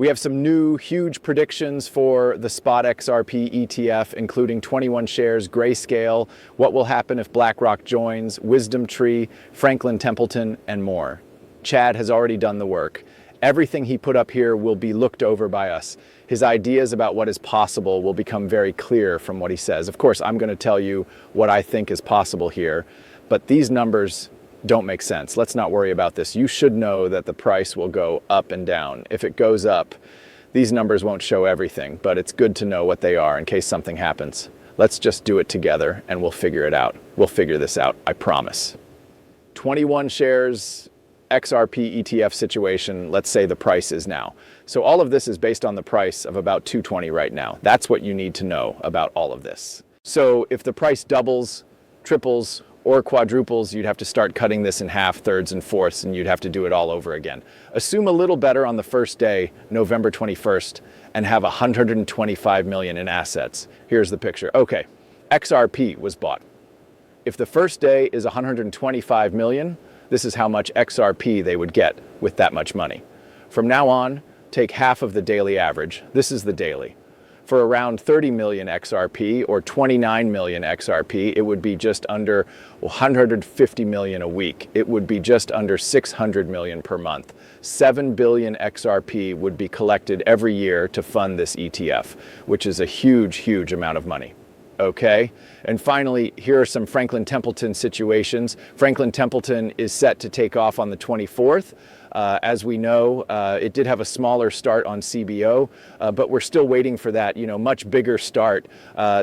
We have some new huge predictions for the spot XRP ETF, including 21 shares, Grayscale, what will happen if BlackRock joins, Wisdom Tree, Franklin Templeton, and more. Chad has already done the work. Everything he put up here will be looked over by us. His ideas about what is possible will become very clear from what he says. Of course, I'm going to tell you what I think is possible here, but these numbers don't make sense. Let's not worry about this. You should know that the price will go up and down. If it goes up, these numbers won't show everything, but it's good to know what they are in case something happens. Let's just do it together and we'll figure it out. We'll figure this out, I promise. 21 shares, XRP ETF situation, let's say the price is now. So all of this is based on the price of about 220 right now. That's what you need to know about all of this. So if the price doubles, triples, or quadruples, you'd have to start cutting this in half, thirds, and fourths, and you'd have to do it all over again. Assume a little better on the first day, November 21st, and have 125 million in assets. Here's the picture. Okay, XRP was bought. If the first day is 125 million, this is how much XRP they would get with that much money. From now on, take half of the daily average. This is the daily. For around 30 million XRP or 29 million XRP, it would be just under 150 million a week. It would be just under 600 million per month. 7 billion XRP would be collected every year to fund this ETF, which is a huge, huge amount of money. Okay, and finally, here are some Franklin Templeton situations. Franklin Templeton is set to take off on the 24th. As we know, it did have a smaller start on CBO, but we're still waiting for that, much bigger start.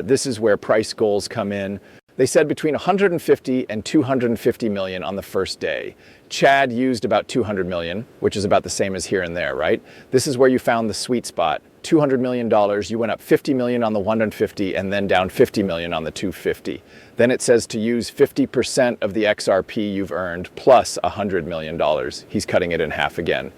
This is where price goals come in. They said between 150 and 250 million on the first day. Chad used about 200 million, which is about the same as here and there, right? This is where you found the sweet spot. $200 million, you went up 50 million on the 150 and then down 50 million on the 250. Then it says to use 50% of the XRP you've earned plus $100 million. He's cutting it in half again.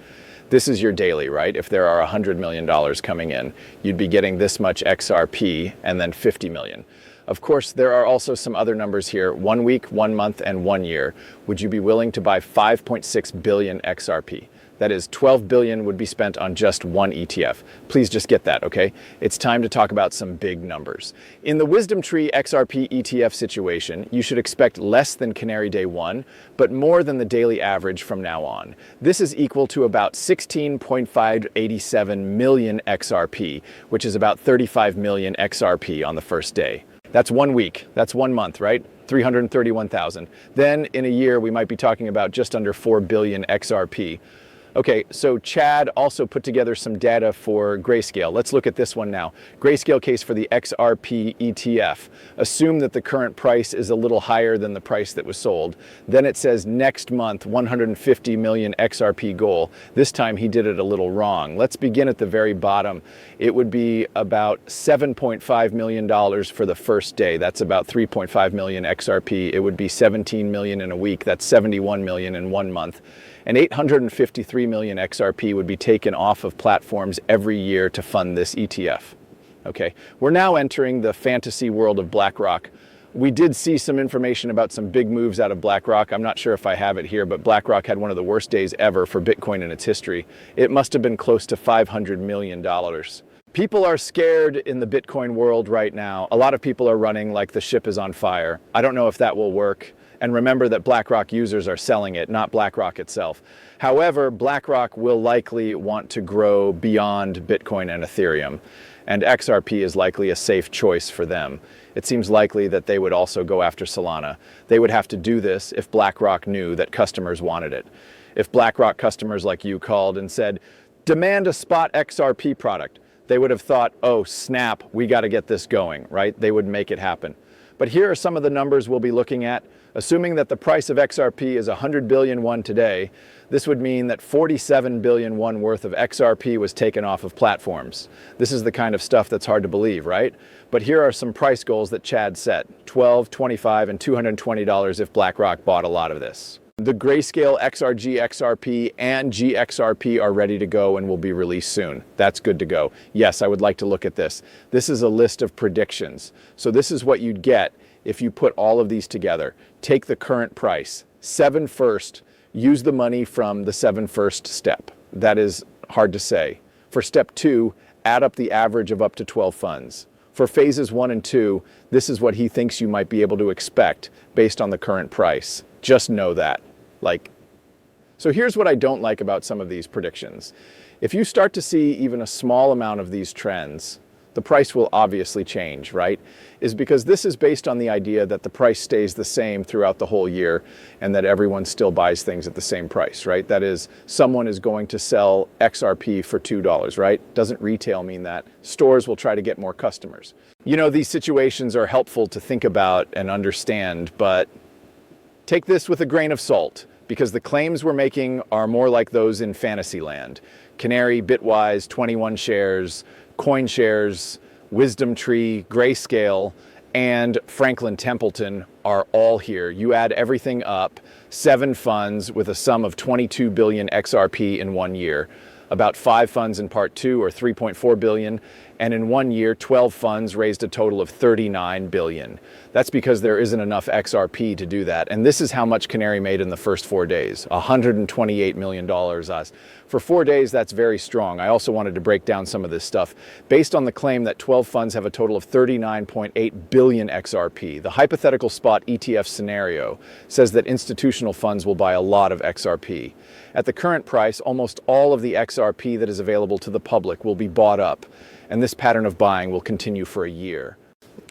This is your daily, right? If there are $100 million coming in, you'd be getting this much XRP and then 50 million. Of course, there are also some other numbers here, 1 week, 1 month, and 1 year. Would you be willing to buy 5.6 billion XRP? That is, 12 billion would be spent on just one ETF. Please just get that, okay? It's time to talk about some big numbers. In the Wisdom Tree XRP ETF situation, you should expect less than Canary Day 1, but more than the daily average from now on. This is equal to about 16.587 million XRP, which is about 35 million XRP on the first day. That's 1 week, that's 1 month, right? 331,000. Then in a year, we might be talking about just under 4 billion XRP. Okay, so Chad also put together some data for Grayscale. Let's look at this one now. Grayscale case for the XRP ETF. Assume that the current price is a little higher than the price that was sold. Then it says next month, 150 million XRP goal. This time he did it a little wrong. Let's begin at the very bottom. It would be about $7.5 million for the first day. That's about 3.5 million XRP. It would be 17 million in a week. That's 71 million in 1 month. And 853 million XRP would be taken off of platforms every year to fund this ETF. Okay, we're now entering the fantasy world of BlackRock. We did see some information about some big moves out of BlackRock. I'm not sure if I have it here, but BlackRock had one of the worst days ever for Bitcoin in its history. It must have been close to $500 million. People are scared in the Bitcoin world right now. A lot of people are running like the ship is on fire. I don't know if that will work. And remember that BlackRock users are selling it, not BlackRock itself. However, BlackRock will likely want to grow beyond Bitcoin and Ethereum, and XRP is likely a safe choice for them. It seems likely that they would also go after Solana. They would have to do this if BlackRock knew that customers wanted it. If BlackRock customers like you called and said, demand a spot XRP product, they would have thought, oh snap, we got to get this going, right? They would make it happen. But here are some of the numbers we'll be looking at. Assuming that the price of XRP is 100 billion won today, this would mean that 47 billion won worth of XRP was taken off of platforms. This is the kind of stuff that's hard to believe, right? But here are some price goals that Chad set: $12, $25, and $220 if BlackRock bought a lot of this. The Grayscale XRG XRP and GXRP are ready to go and will be released soon. That's good to go. Yes, I would like to look at this. This is a list of predictions. So this is what you'd get if you put all of these together. Take the current price, 7 first, use the money from the 7 first step. That is hard to say. For step 2, add up the average of up to 12 funds. For phases 1 and 2, this is what he thinks you might be able to expect based on the current price. Just know that. So here's what I don't like about some of these predictions. If you start to see even a small amount of these trends, the price will obviously change, right? Is because this is based on the idea that the price stays the same throughout the whole year and that everyone still buys things at the same price, right? That is, someone is going to sell XRP for $2, right? Doesn't retail mean that? Stores will try to get more customers. You know, these situations are helpful to think about and understand, but take this with a grain of salt, because the claims we're making are more like those in Fantasyland. Canary, Bitwise, 21 shares, CoinShares, Wisdom Tree, Grayscale, and Franklin Templeton are all here. You add everything up, 7 funds with a sum of 22 billion XRP in 1 year. About 5 funds in part 2 or 3.4 billion, and in 1 year, 12 funds raised a total of 39 billion. That's because there isn't enough XRP to do that. And this is how much Canary made in the first 4 days, $128 million us. For 4 days, that's very strong. I also wanted to break down some of this stuff. Based on the claim that 12 funds have a total of 39.8 billion XRP, the hypothetical spot ETF scenario says that institutional funds will buy a lot of XRP. At the current price, almost all of the XRP that is available to the public will be bought up, and this pattern of buying will continue for a year.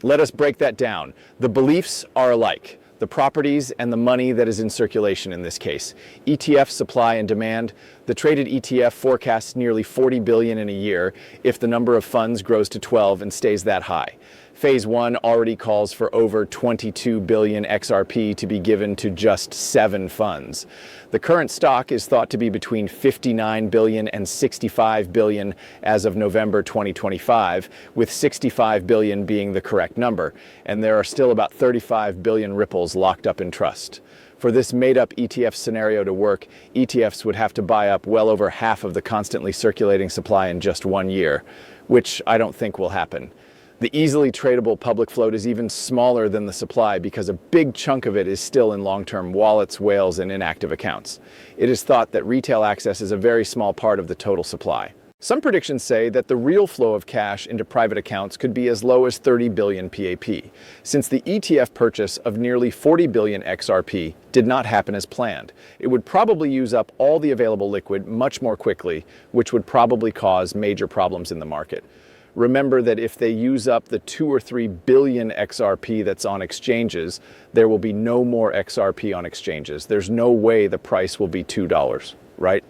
Let us break that down. The beliefs are alike. The properties and the money that is in circulation in this case. ETF supply and demand. The traded ETF forecasts nearly 40 billion in a year if the number of funds grows to 12 and stays that high. Phase 1 already calls for over 22 billion XRP to be given to just 7 funds. The current stock is thought to be between 59 billion and 65 billion as of November 2025, with 65 billion being the correct number, and there are still about 35 billion ripples locked up in trust. For this made-up ETF scenario to work, ETFs would have to buy up well over half of the constantly circulating supply in just 1 year, which I don't think will happen. The easily tradable public float is even smaller than the supply because a big chunk of it is still in long-term wallets, whales, and inactive accounts. It is thought that retail access is a very small part of the total supply. Some predictions say that the real flow of cash into private accounts could be as low as 30 billion PAP, since the ETF purchase of nearly 40 billion XRP did not happen as planned. It would probably use up all the available liquid much more quickly, which would probably cause major problems in the market. Remember that if they use up the 2 or 3 billion XRP that's on exchanges, there will be no more XRP on exchanges. There's no way the price will be $2, right?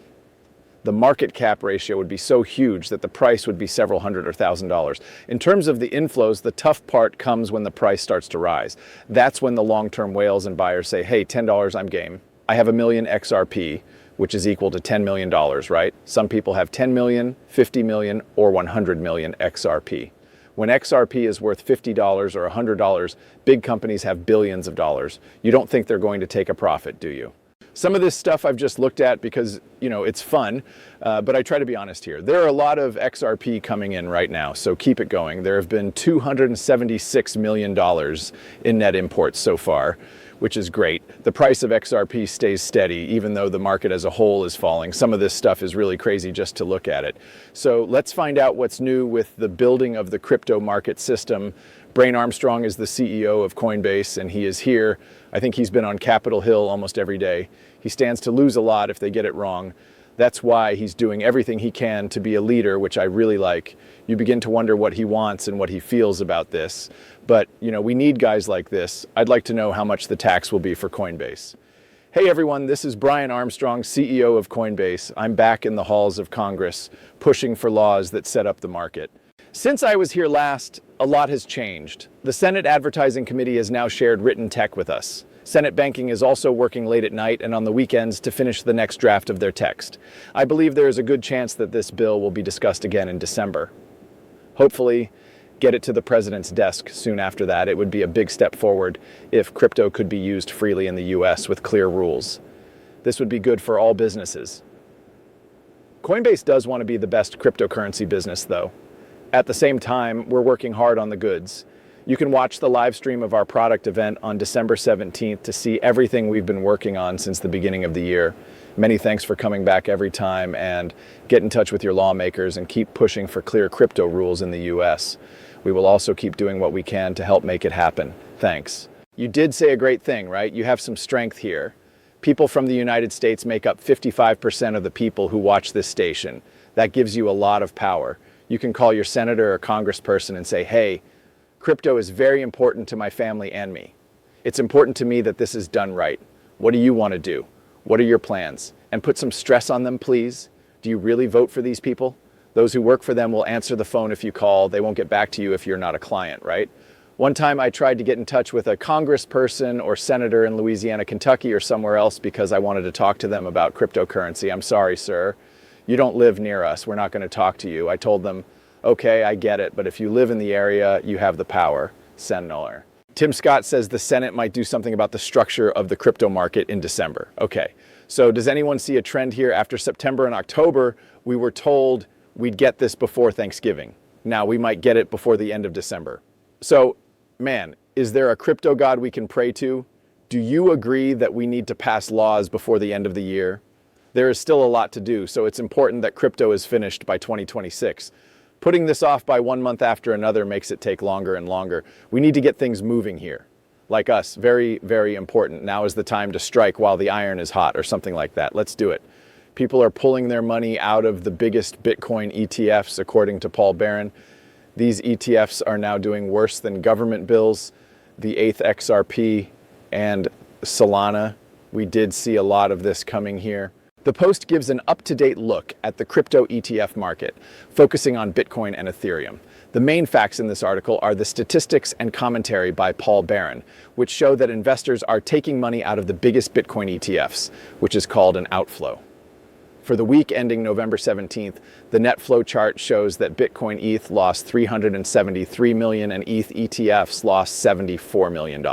The market cap ratio would be so huge that the price would be several hundred or $1,000. In terms of the inflows, the tough part comes when the price starts to rise. That's when the long-term whales and buyers say, hey, $10, I'm game. I have 1 million XRP, which is equal to $10 million, right? Some people have 10 million, 50 million, or 100 million XRP. When XRP is worth $50 or $100, big companies have billions of dollars. You don't think they're going to take a profit, do you? Some of this stuff I've just looked at because, it's fun, but I try to be honest here. There are a lot of XRP coming in right now, so keep it going. There have been $276 million in net imports so far, which is great. The price of XRP stays steady, even though the market as a whole is falling. Some of this stuff is really crazy just to look at it. So let's find out what's new with the building of the crypto market system. Brian Armstrong is the CEO of Coinbase, and he is here. I think he's been on Capitol Hill almost every day. He stands to lose a lot if they get it wrong. That's why he's doing everything he can to be a leader, which I really like. You begin to wonder what he wants and what he feels about this. But, we need guys like this. I'd like to know how much the tax will be for Coinbase. Hey everyone, this is Brian Armstrong, CEO of Coinbase. I'm back in the halls of Congress, pushing for laws that set up the market. Since I was here last, a lot has changed. The Senate Advertising Committee has now shared written tech with us. Senate banking is also working late at night and on the weekends to finish the next draft of their text. I believe there is a good chance that this bill will be discussed again in December. Hopefully, get it to the president's desk soon after that. It would be a big step forward if crypto could be used freely in the US with clear rules. This would be good for all businesses. Coinbase does want to be the best cryptocurrency business, though. At the same time, we're working hard on the goods. You can watch the live stream of our product event on December 17th to see everything we've been working on since the beginning of the year. Many thanks for coming back every time, and get in touch with your lawmakers and keep pushing for clear crypto rules in the US. We will also keep doing what we can to help make it happen. Thanks. You did say a great thing, right? You have some strength here. People from the United States make up 55% of the people who watch this station. That gives you a lot of power. You can call your senator or congressperson and say, hey, crypto is very important to my family and me. It's important to me that this is done right. What do you want to do? What are your plans? And put some stress on them, please. Do you really vote for these people? Those who work for them will answer the phone if you call. They won't get back to you if you're not a client, right? One time I tried to get in touch with a congressperson or senator in Louisiana, Kentucky, or somewhere else because I wanted to talk to them about cryptocurrency. I'm sorry, sir. You don't live near us. We're not going to talk to you. I told them, okay, I get it, but if you live in the area, you have the power. Send nowhere. Tim Scott says the Senate might do something about the structure of the crypto market in December. Okay, so does anyone see a trend here? After September and October, we were told we'd get this before Thanksgiving. Now we might get it before the end of December. So, man, is there a crypto god we can pray to? Do you agree that we need to pass laws before the end of the year? There is still a lot to do, so it's important that crypto is finished by 2026. Putting this off by 1 month after another makes it take longer and longer. We need to get things moving here. Like us, very, very important. Now is the time to strike while the iron is hot, or something like that. Let's do it. People are pulling their money out of the biggest Bitcoin ETFs, according to Paul Barron. These ETFs are now doing worse than government bills, the 8th XRP and Solana. We did see a lot of this coming here. The Post gives an up-to-date look at the crypto ETF market, focusing on Bitcoin and Ethereum. The main facts in this article are the statistics and commentary by Paul Barron, which show that investors are taking money out of the biggest Bitcoin ETFs, which is called an outflow. For the week ending November 17th, the net flow chart shows that Bitcoin ETH lost $373 million and ETH ETFs lost $74 million.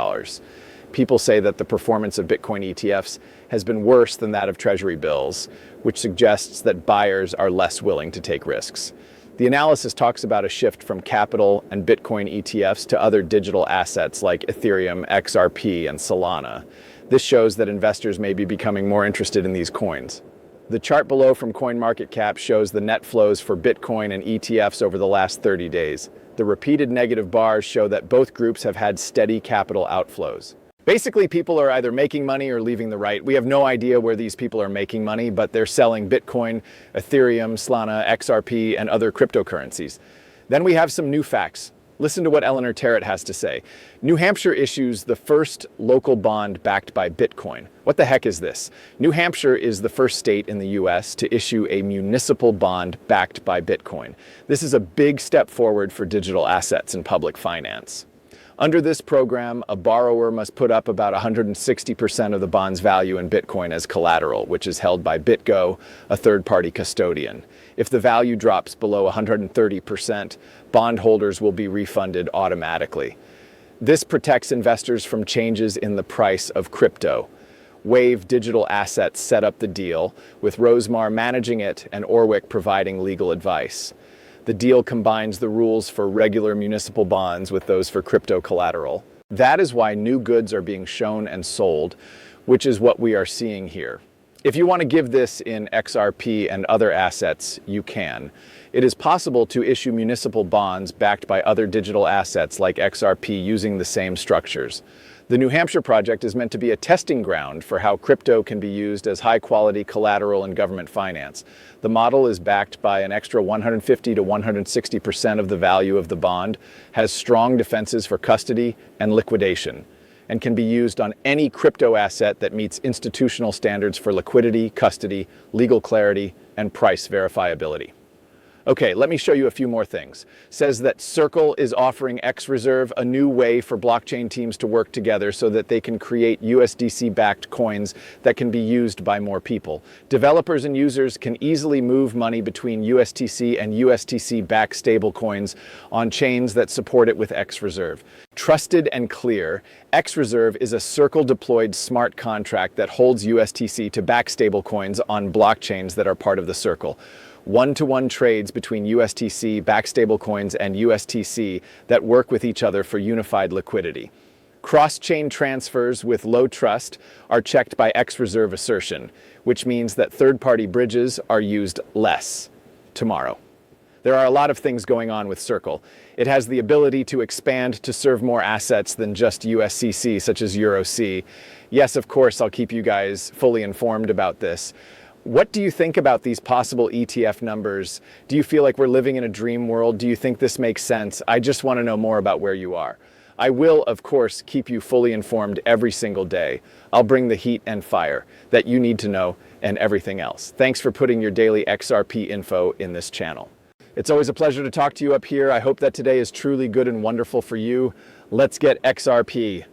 People say that the performance of Bitcoin ETFs has been worse than that of Treasury bills, which suggests that buyers are less willing to take risks. The analysis talks about a shift from capital and Bitcoin ETFs to other digital assets like Ethereum, XRP, and Solana. This shows that investors may be becoming more interested in these coins. The chart below from CoinMarketCap shows the net flows for Bitcoin and ETFs over the last 30 days. The repeated negative bars show that both groups have had steady capital outflows. Basically, people are either making money or leaving the right. We have no idea where these people are making money, but they're selling Bitcoin, Ethereum, Solana, XRP, and other cryptocurrencies. Then we have some new facts. Listen to what Eleanor Terrett has to say. New Hampshire issues the first local bond backed by Bitcoin. What the heck is this? New Hampshire is the first state in the US to issue a municipal bond backed by Bitcoin. This is a big step forward for digital assets and public finance. Under this program, a borrower must put up about 160% of the bond's value in Bitcoin as collateral, which is held by BitGo, a third-party custodian. If the value drops below 130%, bondholders will be refunded automatically. This protects investors from changes in the price of crypto. Wave Digital Assets set up the deal, with Rosemar managing it and Orwick providing legal advice. The deal combines the rules for regular municipal bonds with those for crypto collateral. That is why new goods are being shown and sold, which is what we are seeing here. If you want to give this in XRP and other assets, you can. It is possible to issue municipal bonds backed by other digital assets like XRP using the same structures. The New Hampshire project is meant to be a testing ground for how crypto can be used as high-quality collateral in government finance. The model is backed by an extra 150 to 160% of the value of the bond, has strong defenses for custody and liquidation, and can be used on any crypto asset that meets institutional standards for liquidity, custody, legal clarity, and price verifiability. Okay, let me show you a few more things. Says that Circle is offering XReserve, a new way for blockchain teams to work together so that they can create USDC-backed coins that can be used by more people. Developers and users can easily move money between USTC and USTC-backed stablecoins on chains that support it with XReserve. Trusted and clear, XReserve is a Circle-deployed smart contract that holds USTC to back stablecoins on blockchains that are part of the Circle. One-to-one trades between USTC, backed stablecoins, and USTC that work with each other for unified liquidity. Cross-chain transfers with low trust are checked by X-reserve assertion, which means that third-party bridges are used less tomorrow. There are a lot of things going on with Circle. It has the ability to expand to serve more assets than just USCC, such as EuroC. Yes, of course, I'll keep you guys fully informed about this. What do you think about these possible ETF numbers? Do you feel like we're living in a dream world? Do you think this makes sense? I just want to know more about where you are. I will, of course, keep you fully informed every single day. I'll bring the heat and fire that you need to know and everything else. Thanks for putting your daily XRP info in this channel. It's always a pleasure to talk to you up here. I hope that today is truly good and wonderful for you. Let's get XRP.